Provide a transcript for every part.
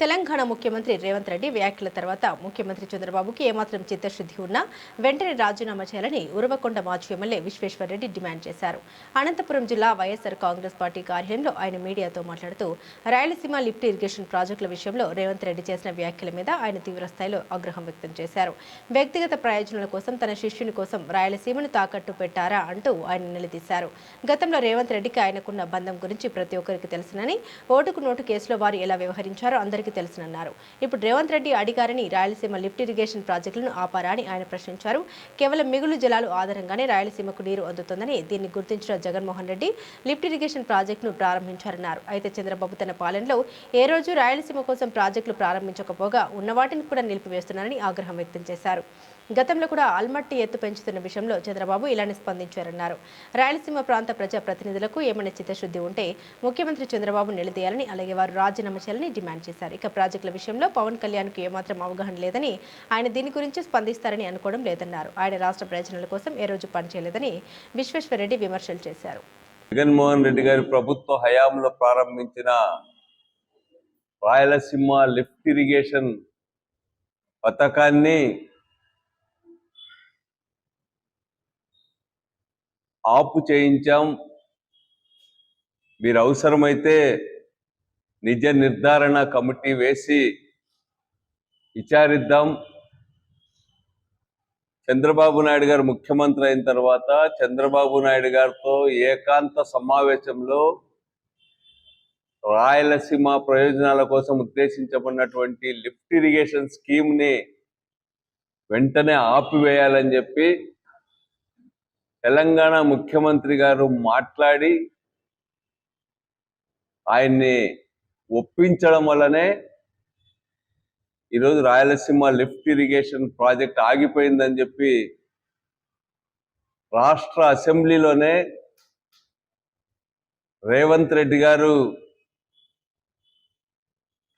తెలంగాణ ముఖ్యమంత్రి రేవంత్ రెడ్డి వ్యాఖ్యల తర్వాత ముఖ్యమంత్రి చంద్రబాబుకి ఏమాత్రం చిత్తశుద్ధి ఉన్నా వెంటనే రాజీనామా చేయాలని ఉరవకొండ మాజీ ఎమ్మెల్యే విశ్వేశ్వర్రెడ్డి డిమాండ్ చేశారు. అనంతపురం జిల్లా వైఎస్ఆర్ కాంగ్రెస్ పార్టీ కార్యాలయంలో ఆయన మీడియాతో మాట్లాడుతూ రాయలసీమ లిఫ్ట్ ఇరిగేషన్ ప్రాజెక్టుల విషయంలో రేవంత్ రెడ్డి చేసిన వ్యాఖ్యల మీద ఆయన తీవ్రస్థాయిలో ఆగ్రహం వ్యక్తం చేశారు. వ్యక్తిగత ప్రయోజనాల కోసం తన శిష్యుని కోసం రాయలసీమను తాకట్టు పెట్టారా అంటూ ఆయన నిలదీశారు. గతంలో రేవంత్ రెడ్డికి ఆయనకున్న బంధం గురించి ప్రతి ఒక్కరికి తెలుసునని, ఓటుకు నోటు కేసులో వారు ఎలా వ్యవహరించారో అందరికీ తెలుసునన్నారు. ఇప్పుడు రేవంత్ రెడ్డి అడిగారని రాయలసీమ లిఫ్ట్ ఇరిగేషన్ ప్రాజెక్టులను ఆపారా అని ఆయన ప్రశ్నించారు. కేవలం మిగులు జలాలు ఆధారంగానే రాయలసీమకు నీరు అందుతుందని దీన్ని గుర్తించిన జగన్మోహన్ రెడ్డి లిఫ్ట్ ఇరిగేషన్ ప్రాజెక్టును ప్రారంభించారన్నారు. అయితే చంద్రబాబు తన పాలనలో ఏ రోజు రాయలసీమ కోసం ప్రాజెక్టులు ప్రారంభించకపోగా ఉన్న వాటిని కూడా నిలిపివేస్తున్నారని ఆగ్రహం వ్యక్తం చేశారు. గతంలో కూడా ఆల్మట్టి ఎత్తు పెంచుతున్న విషయంలో చంద్రబాబు ఇలానే స్పందించారన్నారు. రాయలసీమ ప్రాంత ప్రజా ప్రతినిధులకు ఏమైనా చిత్తశుద్ధి ఉంటే ముఖ్యమంత్రి చంద్రబాబు నిలదీయాలని, అలాగే వారు రాజీనామా చేయాలని డిమాండ్ చేశారు. ఇక ప్రాజెక్టుల విషయంలో పవన్ కళ్యాణ్కు ఏమాత్రం అవగాహన లేదని, ఆయన దీని గురించి స్పందిస్తారని అనుకోవడం లేదన్నారు. ఆయన రాష్ట్ర ప్రయోజనాల కోసం ఏ రోజు పనిచేయలేదని విశ్వేశ్వర్రెడ్డి విమర్శలు చేశారు. జగన్మోహన్ రెడ్డి గారి ప్రభుత్వ హయాంలో ప్రారంభించిన రాయలసీమ లిఫ్ట్ ఇరిగేషన్ పథకాన్ని ఆపు చేయించాం. మీరు అవసరమైతే నిజ నిర్ధారణ కమిటీ వేసి విచారిద్దాం. చంద్రబాబు నాయుడు గారు ముఖ్యమంత్రి అయిన తర్వాత చంద్రబాబు నాయుడు గారితో ఏకాంత సమావేశంలో రాయలసీమ ప్రయోజనాల కోసం ఉద్దేశించబడినటువంటి లిఫ్ట్ ఇరిగేషన్ స్కీమ్ని వెంటనే ఆపివేయాలని చెప్పి తెలంగాణ ముఖ్యమంత్రి గారు మాట్లాడి ఆయన్ని ఒప్పించడం వల్లనే ఈరోజు రాయలసీమ లిఫ్ట్ ఇరిగేషన్ ప్రాజెక్ట్ ఆగిపోయిందని చెప్పి రాష్ట్ర అసెంబ్లీలోనే రేవంత్ రెడ్డి గారు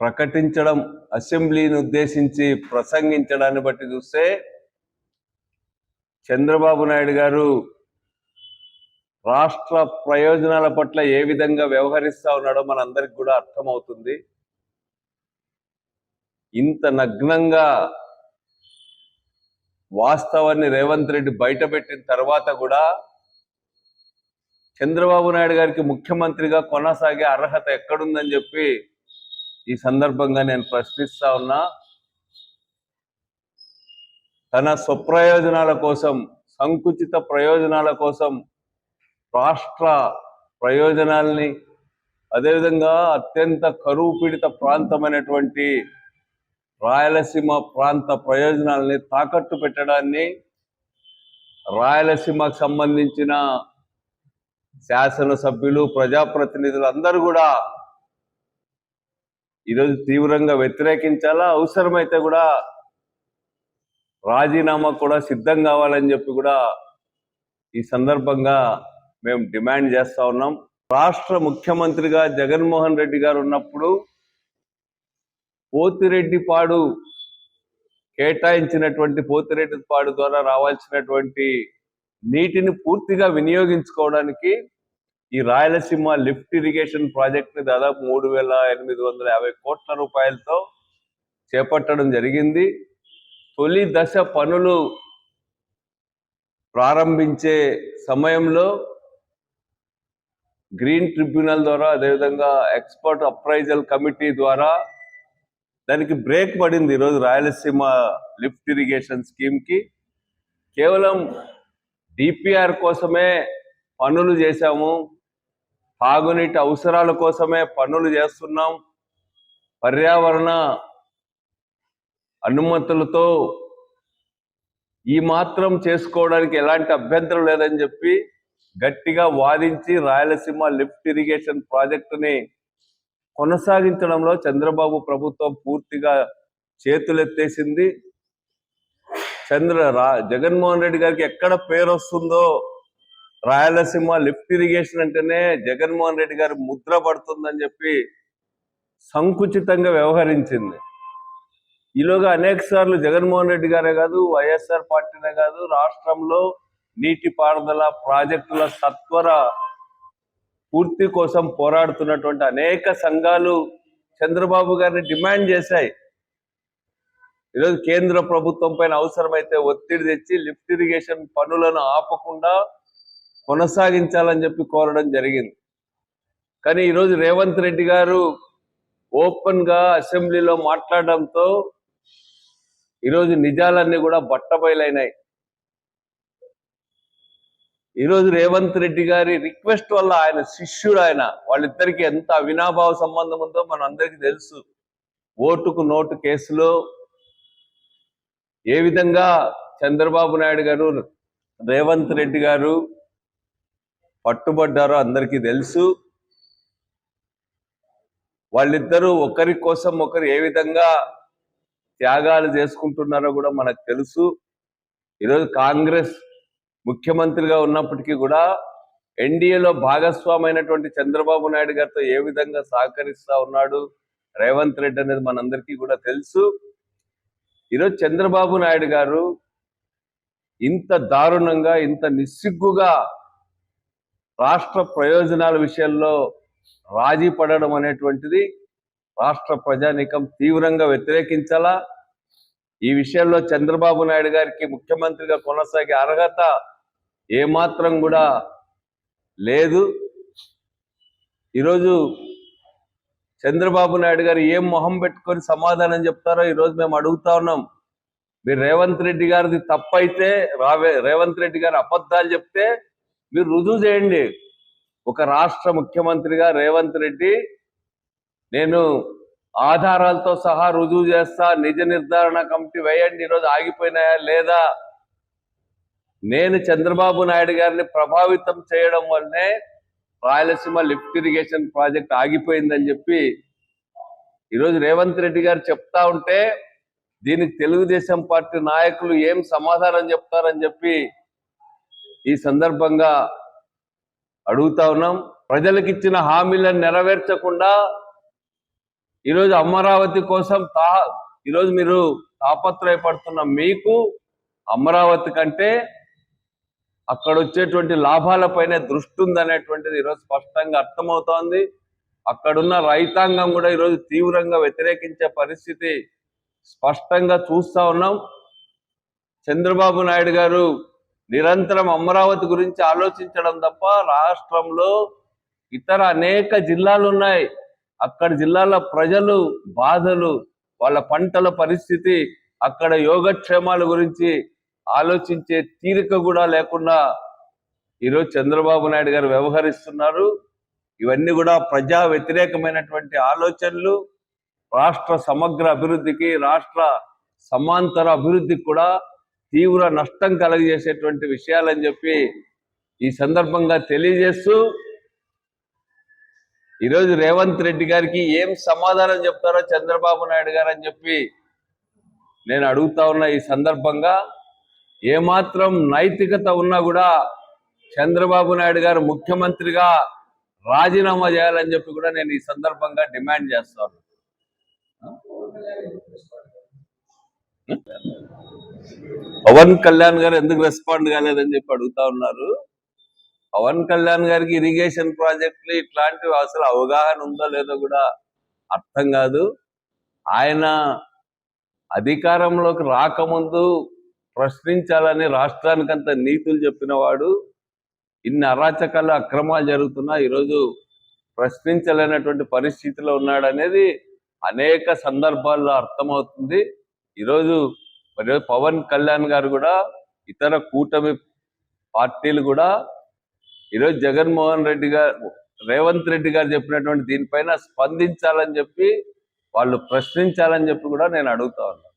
ప్రకటించడం, అసెంబ్లీని ఉద్దేశించి ప్రసంగించడాన్ని బట్టి చూస్తే చంద్రబాబు నాయుడు గారు రాష్ట్ర ప్రయోజనాల పట్ల ఏ విధంగా వ్యవహరిస్తా ఉన్నాడో మనందరికి కూడా అర్థమవుతుంది. ఇంత నగ్నంగా వాస్తవాన్ని రేవంత్ రెడ్డి బయటపెట్టిన తర్వాత కూడా చంద్రబాబు నాయుడు గారికి ముఖ్యమంత్రిగా కొనసాగే అర్హత ఎక్కడుందని చెప్పి ఈ సందర్భంగా నేను ప్రశ్నిస్తా ఉన్నా. తన స్వప్రయోజనాల కోసం, సంకుచిత ప్రయోజనాల కోసం రాష్ట్ర ప్రయోజనాల్ని, అదేవిధంగా అత్యంత కరువు పీడిత ప్రాంతమైనటువంటి రాయలసీమ ప్రాంత ప్రయోజనాల్ని తాకట్టు పెట్టడాన్ని రాయలసీమకు సంబంధించిన శాసనసభ్యులు, ప్రజాప్రతినిధులు అందరూ కూడా ఈరోజు తీవ్రంగా వ్యతిరేకించాలా, అవసరమైతే కూడా రాజీనామా కూడా సిద్ధం కావాలని చెప్పి కూడా ఈ సందర్భంగా మేము డిమాండ్ చేస్తా ఉన్నాం. రాష్ట్ర ముఖ్యమంత్రిగా జగన్మోహన్ రెడ్డి గారు ఉన్నప్పుడు పోతిరెడ్డిపాడు కేటాయించినటువంటి పోతిరెడ్డిపాడు ద్వారా రావాల్సినటువంటి నీటిని పూర్తిగా వినియోగించుకోవడానికి ఈ రాయలసీమ లిఫ్ట్ ఇరిగేషన్ ప్రాజెక్ట్ని దాదాపు 3,850 కోట్ల రూపాయలతో చేపట్టడం జరిగింది. తొలి దశ పనులు ప్రారంభించే సమయంలో గ్రీన్ ట్రిబ్యునల్ ద్వారా, అదేవిధంగా ఎక్స్పర్ట్ అప్రైజల్ కమిటీ ద్వారా దానికి బ్రేక్ పడింది. ఈరోజు రాయలసీమ లిఫ్ట్ ఇరిగేషన్ స్కీమ్కి కేవలం డిపిఆర్ కోసమే పనులు చేశాము, తాగునీటి అవసరాల కోసమే పనులు చేస్తున్నాం, పర్యావరణ అనుమతులతో ఈ మాత్రం చేసుకోవడానికి ఎలాంటి అభ్యంతరం లేదని చెప్పి గట్టిగా వాదించి రాయలసీమ లిఫ్ట్ ఇరిగేషన్ ప్రాజెక్టుని కొనసాగించడంలో చంద్రబాబు ప్రభుత్వం పూర్తిగా చేతులెత్తేసింది. జగన్మోహన్ రెడ్డి గారికి ఎక్కడ పేరు వస్తుందో రాయలసీమ లిఫ్ట్ ఇరిగేషన్ అంటేనే జగన్మోహన్ రెడ్డి గారి ముద్ర పడుతుందని చెప్పి సంకుచితంగా వ్యవహరించింది. ఈలోగా అనేక సార్లు జగన్మోహన్ రెడ్డి గారే కాదు, వైఎస్ఆర్ పార్టీనే కాదు, రాష్ట్రంలో నీటిపారుదల ప్రాజెక్టుల సత్వర పూర్తి కోసం పోరాడుతున్నటువంటి అనేక సంఘాలు చంద్రబాబు గారిని డిమాండ్ చేశాయి. ఈరోజు కేంద్ర ప్రభుత్వం పైన అవసరమైతే ఒత్తిడి తెచ్చి లిఫ్ట్ ఇరిగేషన్ పనులను ఆపకుండా కొనసాగించాలని చెప్పి కోరడం జరిగింది. కానీ ఈరోజు రేవంత్ రెడ్డి గారు ఓపెన్ గా అసెంబ్లీలో మాట్లాడడంతో ఈరోజు నిజాలన్నీ కూడా బట్టబయలైనాయి. ఈరోజు రేవంత్ రెడ్డి గారి రిక్వెస్ట్ వల్ల, ఆయన శిష్యుడు, వాళ్ళిద్దరికి ఎంత అవినాభావ సంబంధం ఉందో మన అందరికీ తెలుసు. ఓటుకు నోటు కేసులో ఏ విధంగా చంద్రబాబు నాయుడు గారు రేవంత్ రెడ్డి గారు పట్టుబడ్డారో అందరికీ తెలుసు. వాళ్ళిద్దరూ ఒకరి కోసం ఒకరు ఏ విధంగా త్యాగాలు చేసుకుంటున్నారో కూడా మనకు తెలుసు. ఈరోజు కాంగ్రెస్ ముఖ్యమంత్రిగా ఉన్నప్పటికీ కూడా ఎన్డీఏలో భాగస్వామైనటువంటి చంద్రబాబు నాయుడు గారితో ఏ విధంగా సహకరిస్తా ఉన్నాడు రేవంత్ రెడ్డి అనేది మనందరికీ కూడా తెలుసు. ఈరోజు చంద్రబాబు నాయుడు గారు ఇంత దారుణంగా, ఇంత నిస్సిగ్గుగా రాష్ట్ర ప్రయోజనాల విషయంలో రాజీ పడడం అనేటువంటిది రాష్ట్ర ప్రజానీకం తీవ్రంగా వ్యతిరేకించాలా. ఈ విషయంలో చంద్రబాబు నాయుడు గారికి ముఖ్యమంత్రిగా కొనసాగే అర్హత ఏమాత్రం కూడా లేదు. ఈరోజు చంద్రబాబు నాయుడు గారు ఏం మొహం పెట్టుకొని సమాధానం చెప్తారో ఈరోజు మేము అడుగుతా ఉన్నాం. మీరు రేవంత్ రెడ్డి గారిది తప్పైతే, రేవంత్ రెడ్డి గారు అబద్ధాలు చెప్తే మీరు రుజువు చేయండి. ఒక రాష్ట్ర ముఖ్యమంత్రిగా రేవంత్ రెడ్డి, నేను ఆధారాలతో సహా రుజువు చేస్తా, నిజ నిర్ధారణ కమిటీ వేయండి, ఈరోజు ఆగిపోయినాయా లేదా, నేను చంద్రబాబు నాయుడు గారిని ప్రభావితం చేయడం వల్లనే రాయలసీమ లిఫ్ట్ ఇరిగేషన్ ప్రాజెక్ట్ ఆగిపోయిందని చెప్పి ఈరోజు రేవంత్ రెడ్డి గారు చెప్తా ఉంటే, దీనికి తెలుగుదేశం పార్టీ నాయకులు ఏం సమాధానం చెప్తారని చెప్పి ఈ సందర్భంగా అడుగుతా ఉన్నాం. ప్రజలకు ఇచ్చిన హామీలను నెరవేర్చకుండా ఈరోజు అమరావతి కోసం ఈరోజు మీరు తాపత్రయపడుతున్న మీకు అమరావతి కంటే అక్కడ వచ్చేటువంటి లాభాలపైనే దృష్టి ఉందనేటువంటిది ఈరోజు స్పష్టంగా అర్థమవుతోంది. అక్కడున్న రైతాంగం కూడా ఈరోజు తీవ్రంగా వ్యతిరేకించే పరిస్థితి స్పష్టంగా చూస్తా ఉన్నాం. చంద్రబాబు నాయుడు గారు నిరంతరం అమరావతి గురించి ఆలోచించడం తప్ప రాష్ట్రంలో ఇతర అనేక జిల్లాలు ఉన్నాయి. అక్కడ జిల్లాల ప్రజలు బాధలు, వాళ్ళ పంటల పరిస్థితి, అక్కడ యోగక్షేమాల గురించి ఆలోచించే తీరిక కూడా లేకుండా ఈరోజు చంద్రబాబు నాయుడు గారు వ్యవహరిస్తున్నారు. ఇవన్నీ కూడా ప్రజా వ్యతిరేకమైనటువంటి ఆలోచనలు, రాష్ట్ర సమగ్ర అభివృద్ధికి, రాష్ట్ర సమాంతర అభివృద్ధికి కూడా తీవ్ర నష్టం కలుగజేసేటువంటి విషయాలని చెప్పి ఈ సందర్భంగా తెలియజేస్తూ, ఈరోజు రేవంత్ రెడ్డి గారికి ఏం సమాధానం చెప్తారో చంద్రబాబు నాయుడు గారు అని చెప్పి నేను అడుగుతా ఉన్నా. ఈ సందర్భంగా ఏమాత్రం నైతికత ఉన్నా కూడా చంద్రబాబు నాయుడు గారు ముఖ్యమంత్రిగా రాజీనామా చేయాలని చెప్పి కూడా నేను ఈ సందర్భంగా డిమాండ్ చేస్తాను. పవన్ కళ్యాణ్ గారు ఎందుకు రెస్పాండ్ కాలేదని చెప్పి అడుగుతా ఉన్నారు. పవన్ కళ్యాణ్ గారికి ఇరిగేషన్ ప్రాజెక్టులు ఇట్లాంటివి అసలు అవగాహన ఉందో లేదో కూడా అర్థం కాదు. ఆయన అధికారంలోకి రాకముందు ప్రశ్నించాలని రాష్ట్రానికంత నీతులు చెప్పిన వాడు, ఇన్ని అరాచకాలు, అక్రమాలు జరుగుతున్నా ఈరోజు ప్రశ్నించలేనటువంటి పరిస్థితిలో ఉన్నాడనేది అనేక సందర్భాల్లో అర్థమవుతుంది. ఈరోజు పవన్ కళ్యాణ్ గారు కూడా, ఇతర కూటమి పార్టీలు కూడా ఈరోజు జగన్మోహన్ రెడ్డి గారు, రేవంత్ రెడ్డి గారు చెప్పినటువంటి దీనిపైన స్పందించాలని చెప్పి, వాళ్ళు ప్రశ్నించాలని చెప్పి కూడా నేను అడుగుతా ఉన్నాను.